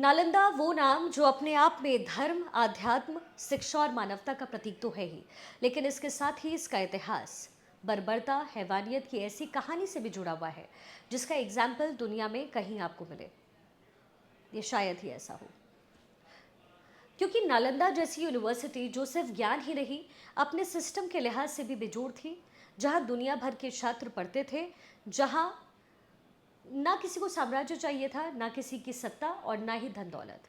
नालंदा वो नाम जो अपने आप में धर्म, आध्यात्म, शिक्षा और मानवता का प्रतीक तो है ही, लेकिन इसके साथ ही इसका इतिहास बर्बरता, हैवानियत की ऐसी कहानी से भी जुड़ा हुआ है जिसका एग्जाम्पल दुनिया में कहीं आपको मिले। ये शायद ही ऐसा हो, क्योंकि नालंदा जैसी यूनिवर्सिटी जो सिर्फ ज्ञान ही नहीं, अपने सिस्टम के लिहाज से भी बेजोड़ थी, जहां दुनिया भर के छात्र पढ़ते थे, जहां ना किसी को साम्राज्य चाहिए था, ना किसी की सत्ता और ना ही धन दौलत,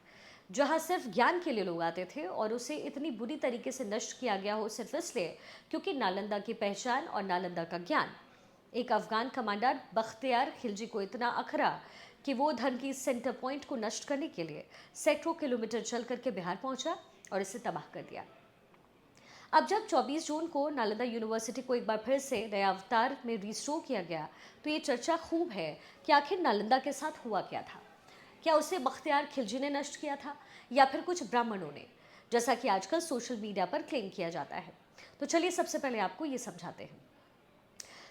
जहां सिर्फ ज्ञान के लिए लोग आते थे और उसे इतनी बुरी तरीके से नष्ट किया गया हो सिर्फ इसलिए क्योंकि नालंदा की पहचान और नालंदा का ज्ञान। एक अफगान कमांडर बख्तियार खिलजी को इतना अखरा कि वो धन की सेंटर पॉइंट को नष्ट करने के लिए सैकड़ों किलोमीटर चल करके बिहार पहुंचा और इसे तबाह कर दिया। अब जब 24 जून को नालंदा यूनिवर्सिटी को एक बार फिर से नया अवतार में रिस्टोर किया गया, तो ये चर्चा खूब है कि आखिर नालंदा के साथ हुआ क्या था। क्या उसे बख्तियार खिलजी ने नष्ट किया था या फिर कुछ ब्राह्मणों ने, जैसा कि आजकल सोशल मीडिया पर क्लेम किया जाता है। तो चलिए सबसे पहले आपको ये समझाते हैं।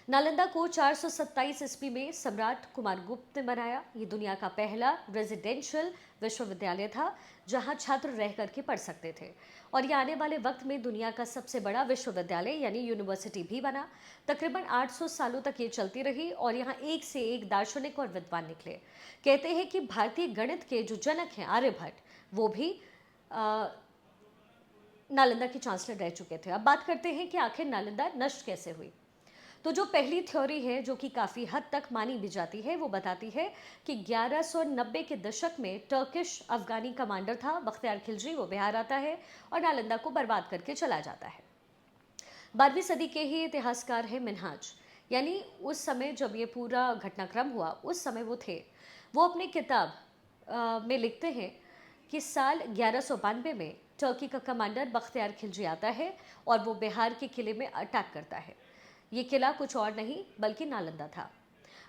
नालंदा को 427 ईस्वी में सम्राट कुमार गुप्त ने बनाया। ये दुनिया का पहला रेजिडेंशियल विश्वविद्यालय था जहां छात्र रह करके पढ़ सकते थे, और ये आने वाले वक्त में दुनिया का सबसे बड़ा विश्वविद्यालय यानी यूनिवर्सिटी भी बना। तकरीबन 800 सालों तक ये चलती रही और यहाँ एक से एक दार्शनिक और विद्वान निकले। कहते हैं कि भारतीय गणित के जो जनक हैं आर्यभट्ट, वो भी नालंदा के चांसलर रह चुके थे। अब बात करते हैं कि आखिर नालंदा नष्ट कैसे हुई। तो जो पहली थ्योरी है, जो कि काफ़ी हद तक मानी भी जाती है, वो बताती है कि 1190 के दशक में टर्किश अफगानी कमांडर था बख्तियार खिलजी, वो बिहार आता है और नालंदा को बर्बाद करके चला जाता है। 12वीं सदी के ही इतिहासकार है मिनहाज, यानी उस समय जब ये पूरा घटनाक्रम हुआ उस समय वो थे। वो अपनी किताब में लिखते हैं कि साल 1192 में टर्की का कमांडर बख्तियार खिलजी आता है और वो बिहार के किले में अटैक करता है। ये किला कुछ और नहीं बल्कि नालंदा था।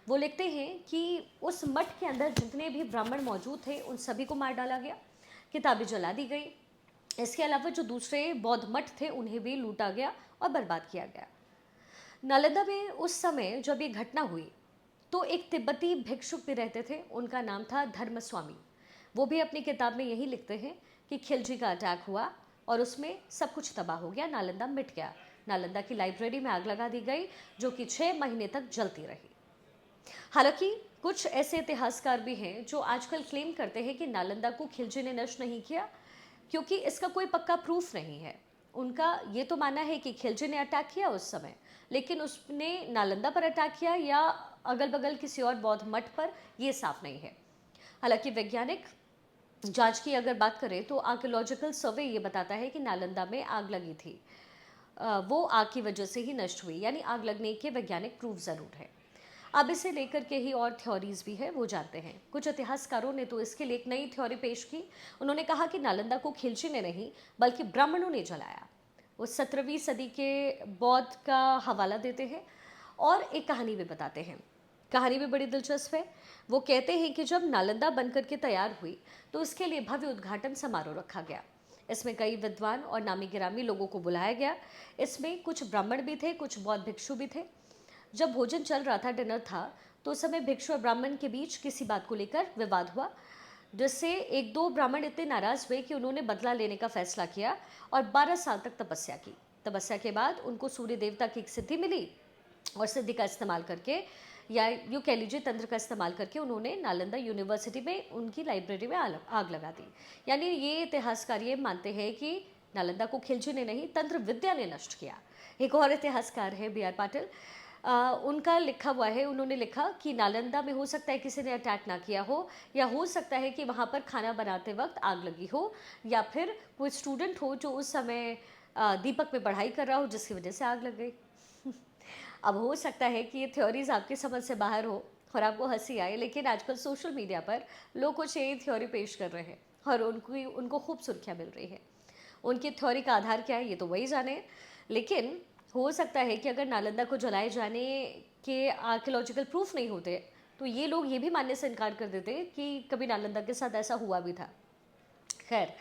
वो लिखते हैं कि उस मठ के अंदर जितने भी ब्राह्मण मौजूद थे उन सभी को मार डाला गया, किताबें जला दी गई। इसके अलावा जो दूसरे बौद्ध मठ थे उन्हें भी लूटा गया और बर्बाद किया गया। नालंदा में उस समय जब ये घटना हुई तो एक तिब्बती भिक्षुक भी रहते थे, उनका नाम था धर्मस्वामी। वो भी अपनी किताब में यही लिखते हैं कि खिलजी का अटैक हुआ और उसमें सब कुछ तबाह हो गया, नालंदा मिट गया। नालंदा की लाइब्रेरी में आग लगा दी गई जो कि 6 महीने तक जलती रही। हालांकि कुछ ऐसे इतिहासकार भी हैं जो आजकल क्लेम करते हैं कि नालंदा को खिलजी ने नष्ट नहीं किया, क्योंकि इसका कोई पक्का प्रूफ नहीं है। उनका ये तो मानना है कि खिलजी ने अटैक किया उस समय, लेकिन उसने नालंदा पर अटैक किया या अगल बगल किसी और बौद्ध मठ पर, यह साफ नहीं है। हालांकि वैज्ञानिक जांच की अगर बात करें तो आर्कियोलॉजिकल सर्वे ये बताता है कि नालंदा में आग लगी थी, वो आग की वजह से ही नष्ट हुई, यानी आग लगने के वैज्ञानिक प्रूफ जरूर है। अब इसे लेकर के ही और थ्योरीज भी है, वो जानते हैं। कुछ इतिहासकारों ने तो इसके लिए एक नई थ्योरी पेश की। उन्होंने कहा कि नालंदा को खिलजी ने नहीं बल्कि ब्राह्मणों ने जलाया। वो 17वीं सदी के बौद्ध का हवाला देते हैं और एक कहानी भी बताते हैं। कहानी भी बड़ी दिलचस्प है। वो कहते हैं कि जब नालंदा बनकर के तैयार हुई तो उसके लिए भव्य उद्घाटन समारोह रखा गया। इसमें कई विद्वान और नामी गिरामी लोगों को बुलाया गया। इसमें कुछ ब्राह्मण भी थे, कुछ बौद्ध भिक्षु भी थे। जब भोजन चल रहा था, डिनर था, तो उस समय भिक्षु और ब्राह्मण के बीच किसी बात को लेकर विवाद हुआ, जिससे एक दो ब्राह्मण इतने नाराज हुए कि उन्होंने बदला लेने का फैसला किया और 12 साल तक तपस्या की। तपस्या के बाद उनको सूर्य देवता की एक सिद्धि मिली और सिद्धि का इस्तेमाल करके, या यूँ कह लीजिए तंत्र का इस्तेमाल करके, उन्होंने नालंदा यूनिवर्सिटी में उनकी लाइब्रेरी में आग लगा दी। यानी ये इतिहासकार ये मानते हैं कि नालंदा को खिलजी ने नहीं, तंत्र विद्या ने नष्ट किया। एक और इतिहासकार है बी आर पाटिल, उनका लिखा हुआ है, उन्होंने लिखा कि नालंदा में हो सकता है किसी ने अटैक ना किया हो, या हो सकता है कि वहाँ पर खाना बनाते वक्त आग लगी हो, या फिर कोई स्टूडेंट हो जो उस समय दीपक में पढ़ाई कर रहा हो जिसकी वजह से आग लग गई। अब हो सकता है कि ये थ्योरीज आपकी समझ से बाहर हो और आपको हंसी आए, लेकिन आजकल सोशल मीडिया पर लोग कुछ यही थ्योरी पेश कर रहे हैं और उनको खूब सुर्खियाँ मिल रही है। उनकी थ्योरी का आधार क्या है ये तो वही जाने, लेकिन हो सकता है कि अगर नालंदा को जलाए जाने के आर्कियोलॉजिकल प्रूफ नहीं होते तो ये लोग ये भी मानने से इनकार कर देते कि कभी नालंदा के साथ ऐसा हुआ भी था। खैर,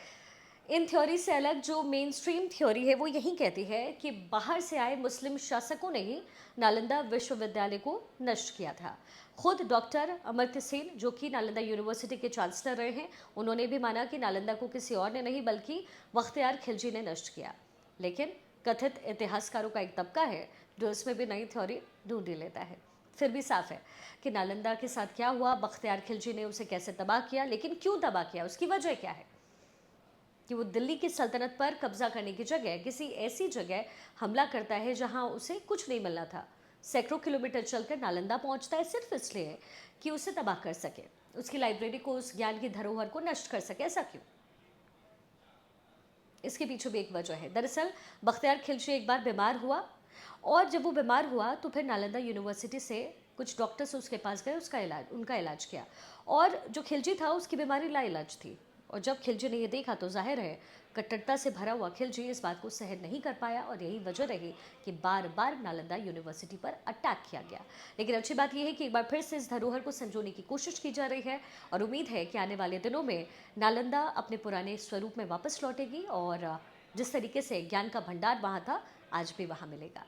इन थ्योरी से अलग जो मेन स्ट्रीम थ्योरी है वो यही कहती है कि बाहर से आए मुस्लिम शासकों ने ही नालंदा विश्वविद्यालय को नष्ट किया था। खुद डॉक्टर अमर्त्य सेन, जो कि नालंदा यूनिवर्सिटी के चांसलर रहे हैं, उन्होंने भी माना कि नालंदा को किसी और ने नहीं बल्कि बख्तियार खिलजी ने नष्ट किया। लेकिन कथित इतिहासकारों का एक तबका है जो इसमें भी नई थ्योरी ढूंढ ही लेता है। फिर भी साफ है कि नालंदा के साथ क्या हुआ, बख्तियार खिलजी ने उसे कैसे तबाह किया, लेकिन क्यों तबाह किया, उसकी वजह क्या है कि वो दिल्ली की सल्तनत पर कब्जा करने की जगह किसी ऐसी जगह हमला करता है जहां उसे कुछ नहीं मिलना था। सैकड़ों किलोमीटर चलकर नालंदा पहुंचता है सिर्फ इसलिए कि उसे तबाह कर सके, उसकी लाइब्रेरी को, उस ज्ञान की धरोहर को नष्ट कर सके। ऐसा क्यों? इसके पीछे भी एक वजह है। दरअसल बख्तियार खिलजी एक बार बीमार हुआ, और जब वो बीमार हुआ तो फिर नालंदा यूनिवर्सिटी से कुछ डॉक्टर्स उसके पास गए, उनका इलाज किया। और जो खिलजी था उसकी बीमारी लाइलाज थी। और जब खिलजी ने ये देखा तो जाहिर है कट्टरता से भरा हुआ खिलजी इस बात को सहन नहीं कर पाया, और यही वजह रही कि बार बार नालंदा यूनिवर्सिटी पर अटैक किया गया। लेकिन अच्छी बात यह है कि एक बार फिर से इस धरोहर को संजोने की कोशिश की जा रही है, और उम्मीद है कि आने वाले दिनों में नालंदा अपने पुराने स्वरूप में वापस लौटेगी, और जिस तरीके से ज्ञान का भंडार वहाँ था, आज भी वहाँ मिलेगा।